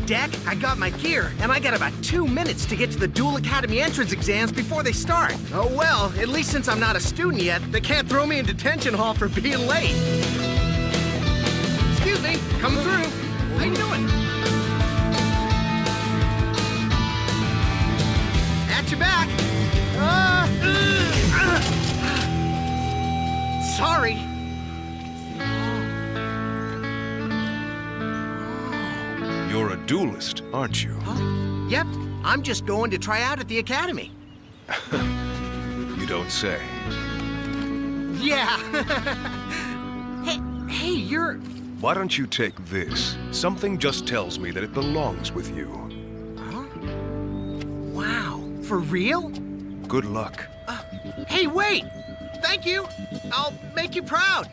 deck, I got my gear, and I got about 2 minutes to get to the Duel Academy entrance exams before they start. Oh well, at least since I'm not a student yet, they can't throw me in detention hall for being late. Excuse me, coming through. How you doing? At your back. Sorry. You're a duelist, aren't you? Huh? Yep, I'm just going to try out at the academy. You don't say. Yeah. Hey, you're... Why don't you take this? Something just tells me that it belongs with you. Huh? Wow, for real? Good luck. Hey, wait! Thank you! I'll make you proud!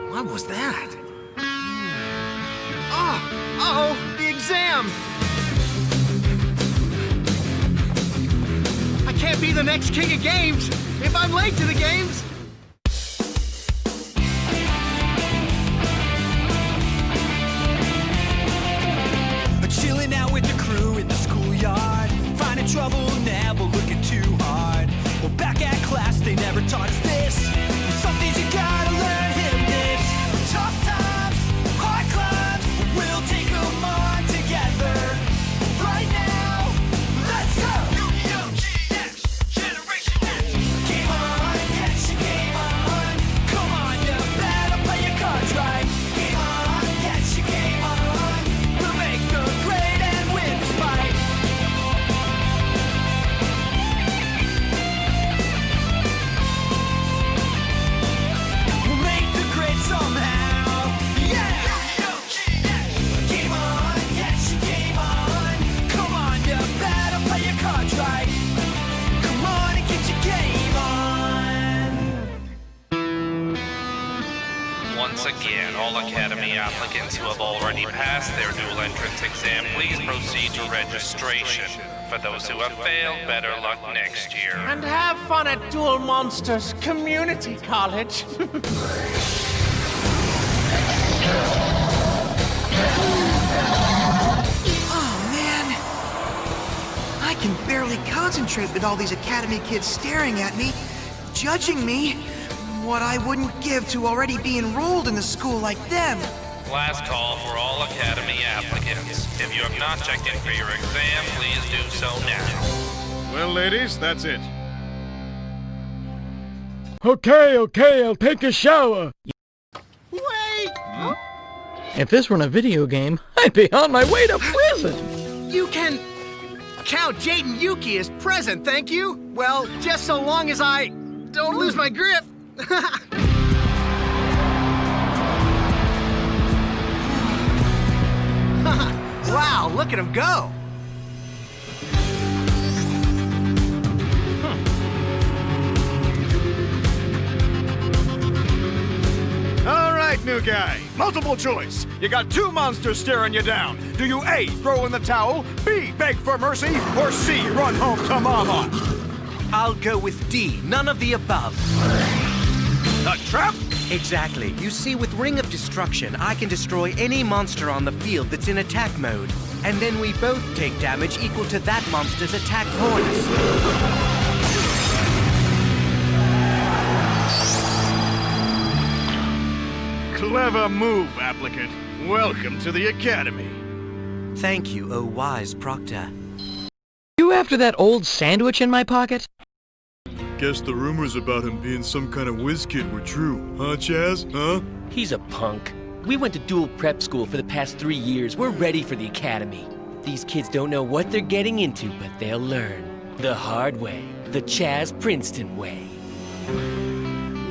What was that? Uh-oh, the exam! I can't be the next king of games if I'm late to the games! Chilling out with the crew in the schoolyard, finding trouble, never looking too hard. Well, back at class, they never taught us this. Some things you gotta learn, hit 'em this. Tough times, hard climbs, we'll take 'em on together. Right now, let's go! Yu-Gi-Oh! GEX, Generation X. Game on, get your game on. Come on, you better play your cards right. Game on, get your game on. We'll make the grade and win this fight. We'll make the grade somehow. Yeah! Yu-Gi-Oh! GEX. Game on, get your game on. Come on, you better play your cards right. Come on and get your game on. Once again, all Academy applicants who have already passed their dual entrance exam, please proceed to registration. For those who have failed, better luck next year. And have fun at Duel Monsters Community College. Oh, man. I can barely concentrate with all these Academy kids staring at me, judging me. What I wouldn't give to already be enrolled in a school like them. Last call for all Academy applicants. If you have not checked in for your exam, please do so now. Well, ladies, that's it. Okay, I'll take a shower. Wait! If this weren't a video game, I'd be on my way to prison. You can count Jaden Yuki as present, thank you? Well, just so long as I don't lose my grip. Wow, look at him go. All right, new guy. Multiple choice. You got two monsters staring you down. Do you A, throw in the towel, B, beg for mercy, or C, run home to mama? I'll go with D, none of the above. A trap? Exactly. You see, with Ring of Destruction, I can destroy any monster on the field that's in attack mode. And then we both take damage equal to that monster's attack bonus. Clever move, applicant. Welcome to the Academy. Thank you, O wise Proctor. You after that old sandwich in my pocket? Guess the rumors about him being some kind of whiz kid were true, huh, Chaz? Huh? He's a punk. We went to dual prep school for the past 3 years. We're ready for the academy. These kids don't know what they're getting into, but they'll learn. The hard way. The Chaz Princeton way.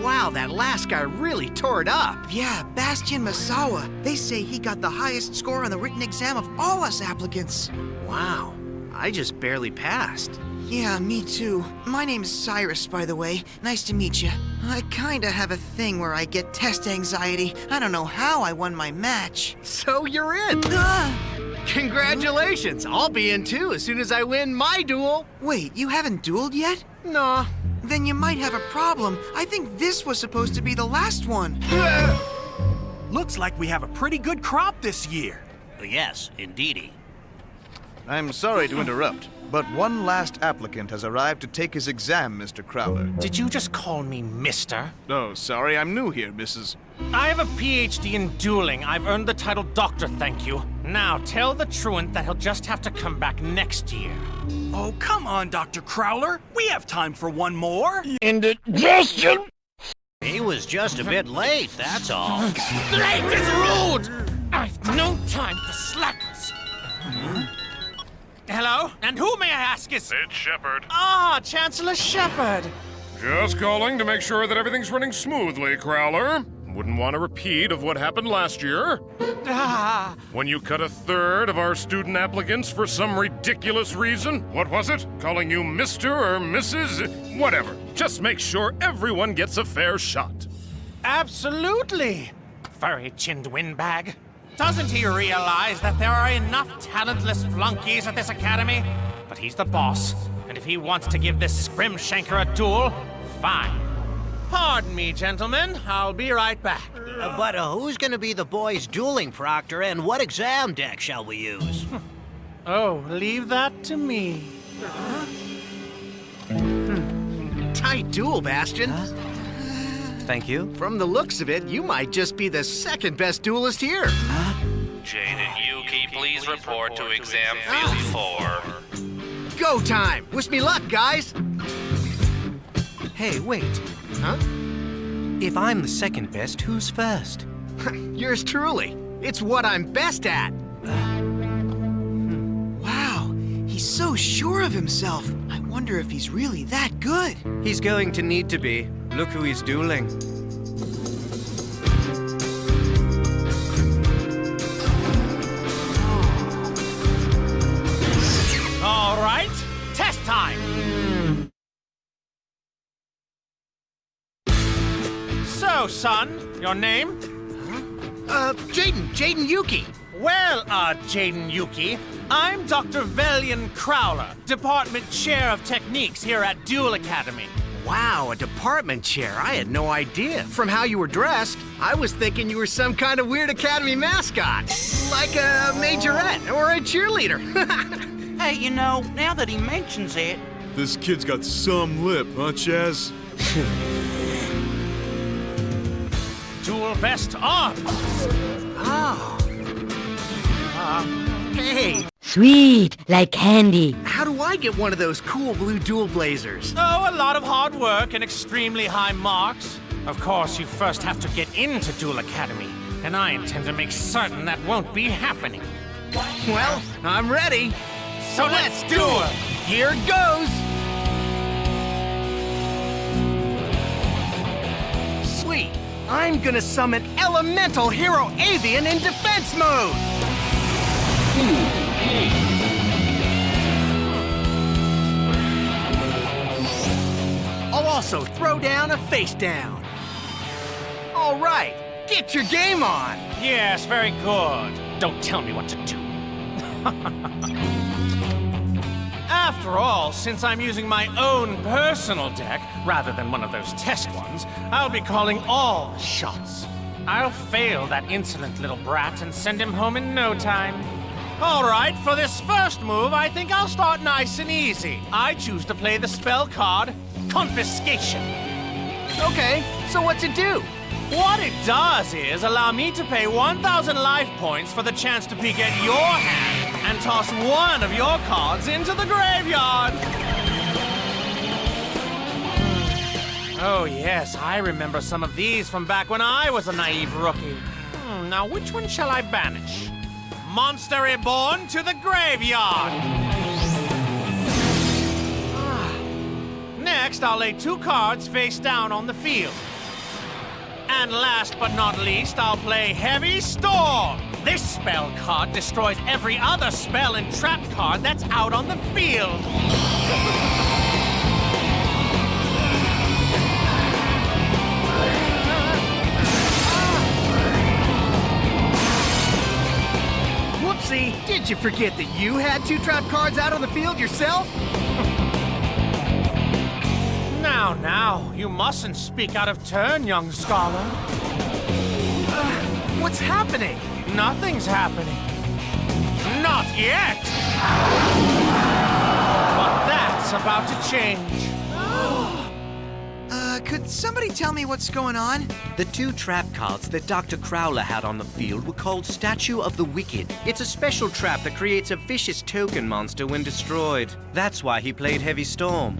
Wow, that last guy really tore it up. Yeah, Bastian Masawa. They say he got the highest score on the written exam of all us applicants. Wow, I just barely passed. Yeah, me too. My name's Cyrus, by the way. Nice to meet you. I kinda have a thing where I get test anxiety. I don't know how I won my match. So you're in. Congratulations! I'll be in too as soon as I win my duel. Wait, you haven't dueled yet? Nah. Then you might have a problem. I think this was supposed to be the last one. Looks like we have a pretty good crop this year. Yes, indeedy. I'm sorry to interrupt, but one last applicant has arrived to take his exam, Mr. Crowler. Did you just call me mister? Oh, sorry, I'm new here, Mrs. I have a PhD in dueling. I've earned the title doctor, thank you. Now, tell the truant that he'll just have to come back next year. Oh, come on, Dr. Crowler. We have time for one more. Indigestion! He was just a bit late, that's all. Late is rude! I've no time for slackers. Hello? And who, may I ask, is... It's Shepard. Ah, Chancellor Shepard. Just calling to make sure that everything's running smoothly, Crowler. Wouldn't want a repeat of what happened last year. Ah. When you cut a third of our student applicants for some ridiculous reason. What was it? Calling you Mr. or Mrs.? Whatever. Just make sure everyone gets a fair shot. Absolutely. Furry-chinned windbag. Doesn't he realize that there are enough talentless flunkies at this academy? But he's the boss, and if he wants to give this scrimshanker a duel, fine. Pardon me, gentlemen. I'll be right back. But who's gonna be the boys' dueling proctor, and what exam deck shall we use? Oh, leave that to me. Tight duel, Bastion. Thank you. From the looks of it, you might just be the second best duelist here. Jade and Yuki, please report to exam field 4. Go time! Wish me luck, guys! Hey, wait. Huh? If I'm the second best, who's first? Yours truly. It's what I'm best at. Wow, he's so sure of himself. I wonder if he's really that good. He's going to need to be. Look who he's dueling. All right, test time. So, son, your name? Jaden Yuki. Well, Jaden Yuki, I'm Dr. Velian Crowler, Department Chair of Techniques here at Duel Academy. Wow, a department chair. I had no idea. From how you were dressed, I was thinking you were some kind of weird academy mascot. Like a majorette or a cheerleader. Hey, you know, now that he mentions it... This kid's got some lip, huh, Chaz? Dual vest on. Oh. Hey. Sweet, like candy. How do I get one of those cool blue dual blazers? Oh, a lot of hard work and extremely high marks. Of course, you first have to get into Duel Academy, and I intend to make certain that won't be happening. Well, I'm ready. So let's duel! Here goes! Sweet! I'm gonna summon Elemental Hero Avian in defense mode! I'll also throw down a face down. All right, get your game on! Yes, very good. Don't tell me what to do. After all, since I'm using my own personal deck, rather than one of those test ones, I'll be calling all the shots. I'll fail that insolent little brat and send him home in no time. All right, for this first move, I think I'll start nice and easy. I choose to play the spell card, Confiscation. Okay, so what's it do? What it does is allow me to pay 1,000 life points for the chance to peek at your hand and toss one of your cards into the graveyard. Oh yes, I remember some of these from back when I was a naive rookie. Now which one shall I banish? Monster Reborn to the graveyard! Next, I'll lay 2 cards face down on the field. And last but not least, I'll play Heavy Storm. This spell card destroys every other spell and trap card that's out on the field. Whoopsie, did you forget that you had 2 trap cards out on the field yourself? Now, you mustn't speak out of turn, young scholar. What's happening? Nothing's happening. Not yet! But that's about to change. Could somebody tell me what's going on? The 2 trap cards that Dr. Crowler had on the field were called Statue of the Wicked. It's a special trap that creates a vicious token monster when destroyed. That's why he played Heavy Storm.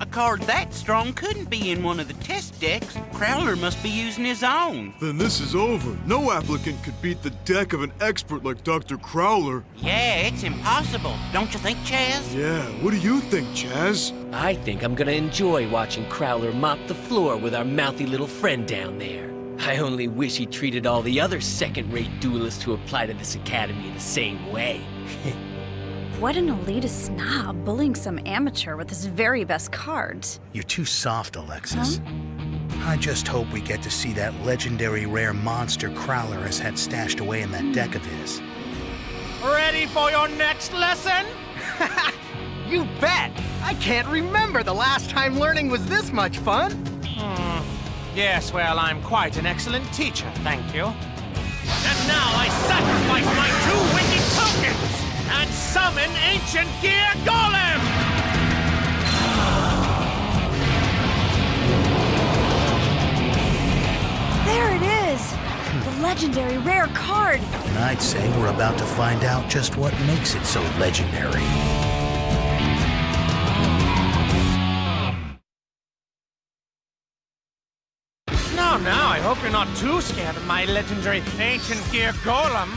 A card that strong couldn't be in one of the test decks. Crowler must be using his own. Then this is over. No applicant could beat the deck of an expert like Dr. Crowler. Yeah, it's impossible. Don't you think, Chaz? Yeah, what do you think, Chaz? I think I'm gonna enjoy watching Crowler mop the floor with our mouthy little friend down there. I only wish he treated all the other second-rate duelists who apply to this academy the same way. What an elitist snob bullying some amateur with his very best cards. You're too soft, Alexis. I just hope we get to see that legendary rare monster Crowler has had stashed away in that deck of his. Ready for your next lesson? You bet! I can't remember the last time learning was this much fun. Yes, well, I'm quite an excellent teacher, thank you. And now I sacrifice my 2 wicked tokens and summon Ancient Gear Golem! There it is! The legendary rare card! And I'd say we're about to find out just what makes it so legendary. Now, I hope you're not too scared of my legendary Ancient Gear Golem.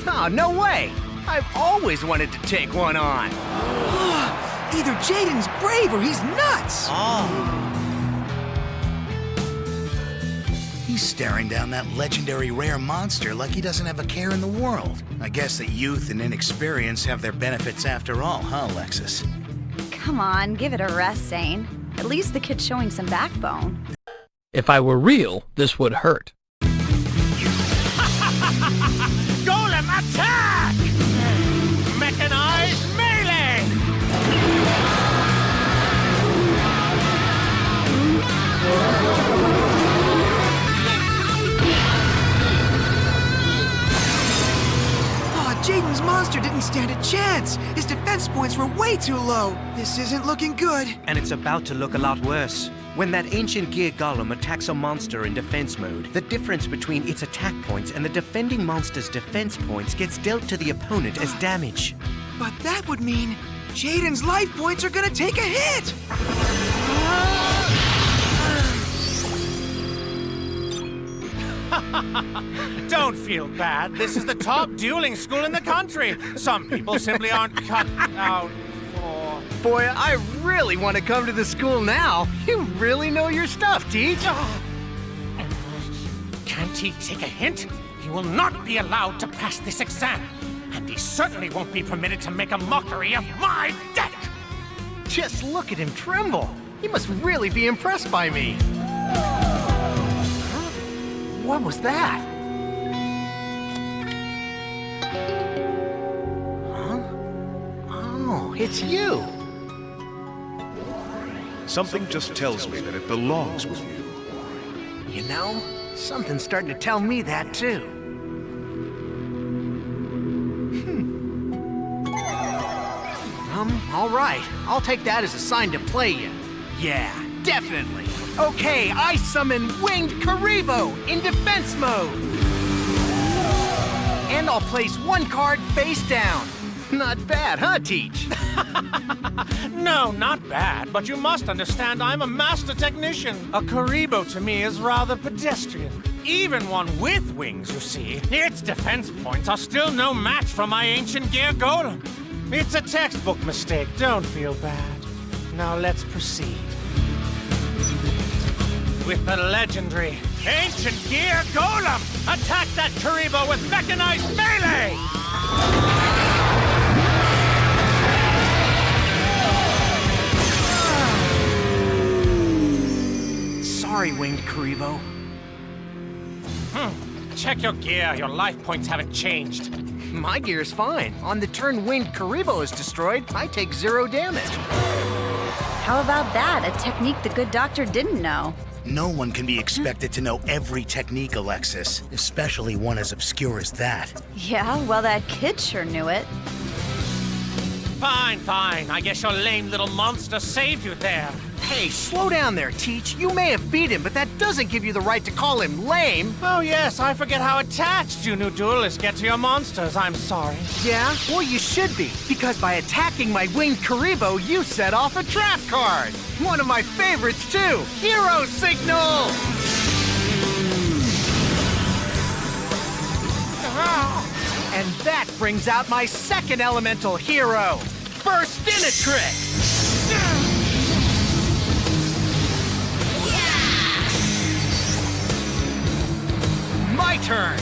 Oh, no way! I've always wanted to take one on. Either Jaden's brave or he's nuts! He's staring down that legendary rare monster like he doesn't have a care in the world. I guess that youth and inexperience have their benefits after all, huh, Alexis? Come on, give it a rest, Zane. At least the kid's showing some backbone. If I were real, this would hurt. Golem attack! Mechanized melee! Jaden's monster didn't stand a chance. His defense points were way too low. This isn't looking good. And it's about to look a lot worse. When that Ancient Gear Golem attacks a monster in defense mode, the difference between its attack points and the defending monster's defense points gets dealt to the opponent as damage. But that would mean Jaden's life points are gonna take a hit! Don't feel bad. This is the top dueling school in the country. Some people simply aren't cut out for... Boy, I really want to come to the school now. You really know your stuff, Teach. Can't he take a hint? He will not be allowed to pass this exam. And he certainly won't be permitted to make a mockery of my deck. Just look at him tremble. He must really be impressed by me. What was that? Huh? Oh, it's you. Something just tells me that it belongs with you. You know, something's starting to tell me that too. All right. I'll take that as a sign to play you. Yeah, definitely. Okay, I summon Winged Karibo in defense mode. And I'll place one card face down. Not bad, huh, Teach? No, not bad, but you must understand I'm a master technician. A Karibo to me is rather pedestrian. Even one with wings, you see. Its defense points are still no match for my Ancient Gear Golem. It's a textbook mistake, don't feel bad. Now let's proceed. With the legendary Ancient Gear Golem, attack that Karibo with mechanized melee! Sorry, Winged Karibo. Check your gear. Your life points haven't changed. My gear's fine. On the turn Winged Karibo is destroyed, I take 0 damage. How about that? A technique the good doctor didn't know. No one can be expected to know every technique, Alexis, especially one as obscure as that. Yeah, well, that kid sure knew it. Fine, fine. I guess your lame little monster saved you there. Hey, slow down there, Teach. You may have beat him, but that doesn't give you the right to call him lame. Oh, yes, I forget how attached you new duelists get to your monsters. I'm sorry. Yeah? Well, you should be, because by attacking my Winged Karibo, you set off a trap card. One of my favorites, too. Hero Signal! And that brings out my second elemental hero, Burstinatrix! My turn!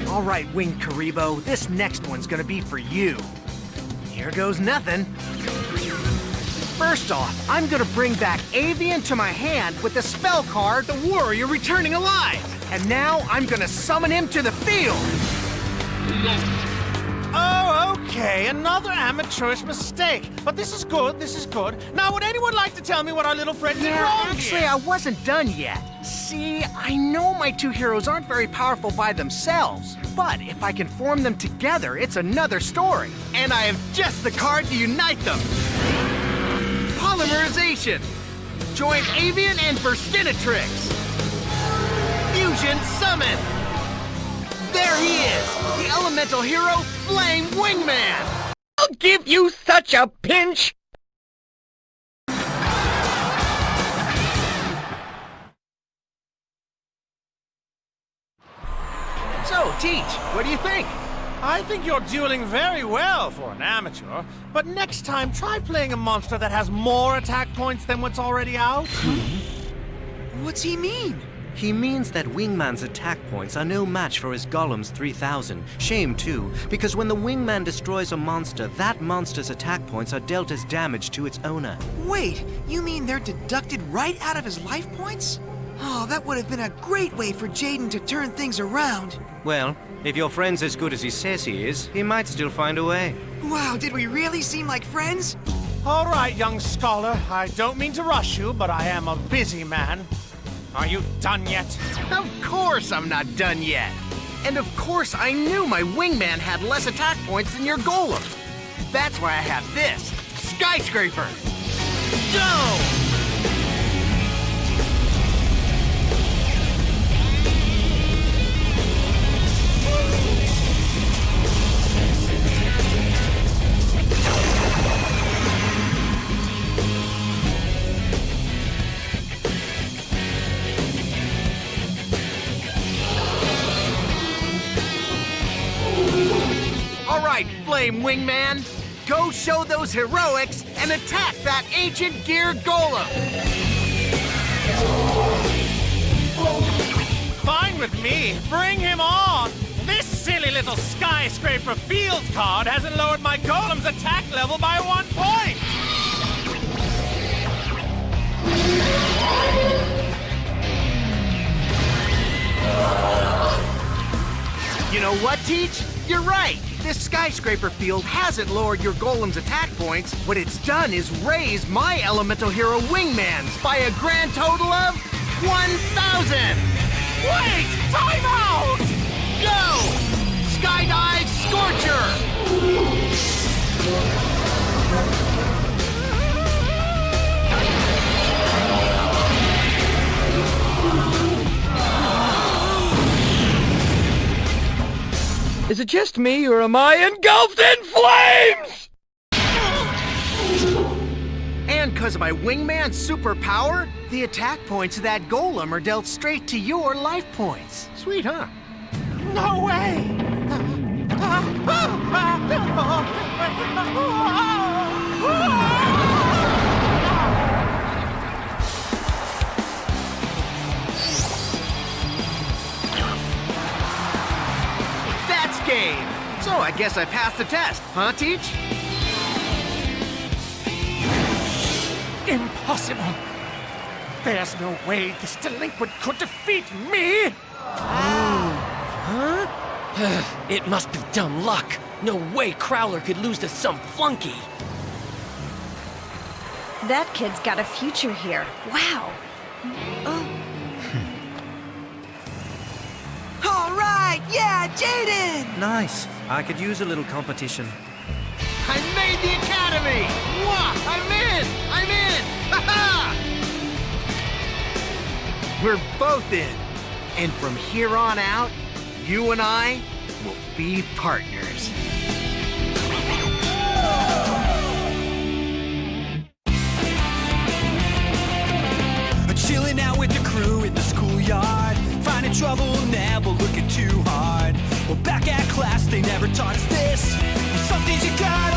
All right, Winged Karibo, this next one's gonna be for you. Here goes nothing. First off, I'm gonna bring back Avian to my hand with the spell card, the Warrior Returning Alive. And now I'm gonna summon him to the field. Oh, okay. Another amateurish mistake. But this is good, this is good. Now, would anyone like to tell me what our little friend did wrong Actually, here? I wasn't done yet. See, I know my two heroes aren't very powerful by themselves, but if I can form them together, it's another story. And I have just the card to unite them. Polymerization. Join Avian and Burstinatrix. Fusion Summon. There he is, the elemental hero, Flame Wingman. I'll give you such a pinch! So, Teach, what do you think? I think you're dueling very well for an amateur, but next time try playing a monster that has more attack points than what's already out. What's he mean? He means that Wingman's attack points are no match for his Golem's 3,000. Shame, too, because when the Wingman destroys a monster, that monster's attack points are dealt as damage to its owner. Wait, you mean they're deducted right out of his life points? Oh, that would have been a great way for Jaden to turn things around. Well, if your friend's as good as he says he is, he might still find a way. Wow, did we really seem like friends? All right, young scholar. I don't mean to rush you, but I am a busy man. Are you done yet? Of course I'm not done yet. And of course I knew my Wingman had less attack points than your Golem. That's why I have this, Skyscraper. Go! All right, Flame Wingman, go show those heroics and attack that ancient gear Golem. Fine with me. Bring him on. This silly little Skyscraper field card hasn't lowered my Golem's attack level by 1 point. You know what, Teach? You're right. This Skyscraper field hasn't lowered your Golem's attack points. What it's done is raise my elemental hero Wingman's by a grand total of 1,000. Wait! Time out! Go! Skydive Scorcher! Is it just me, or am I engulfed in flames? And because of my Wingman's superpower, the attack points of that Golem are dealt straight to your life points. Sweet, huh? No way! That's game! So I guess I passed the test, huh, Teach? Impossible! There's no way this delinquent could defeat me! It must be dumb luck. No way Crowler could lose to some flunky. That kid's got a future here. Wow. All right, yeah, Jaden! Nice. I could use a little competition. I made the academy! Mwah! I'm in! I'm in! Ha-ha! We're both in. And from here on out, you and I will be partners. Chilling out with the crew in the schoolyard, finding trouble, never looking too hard. Well, back at class, they never taught us this. Some things you gotta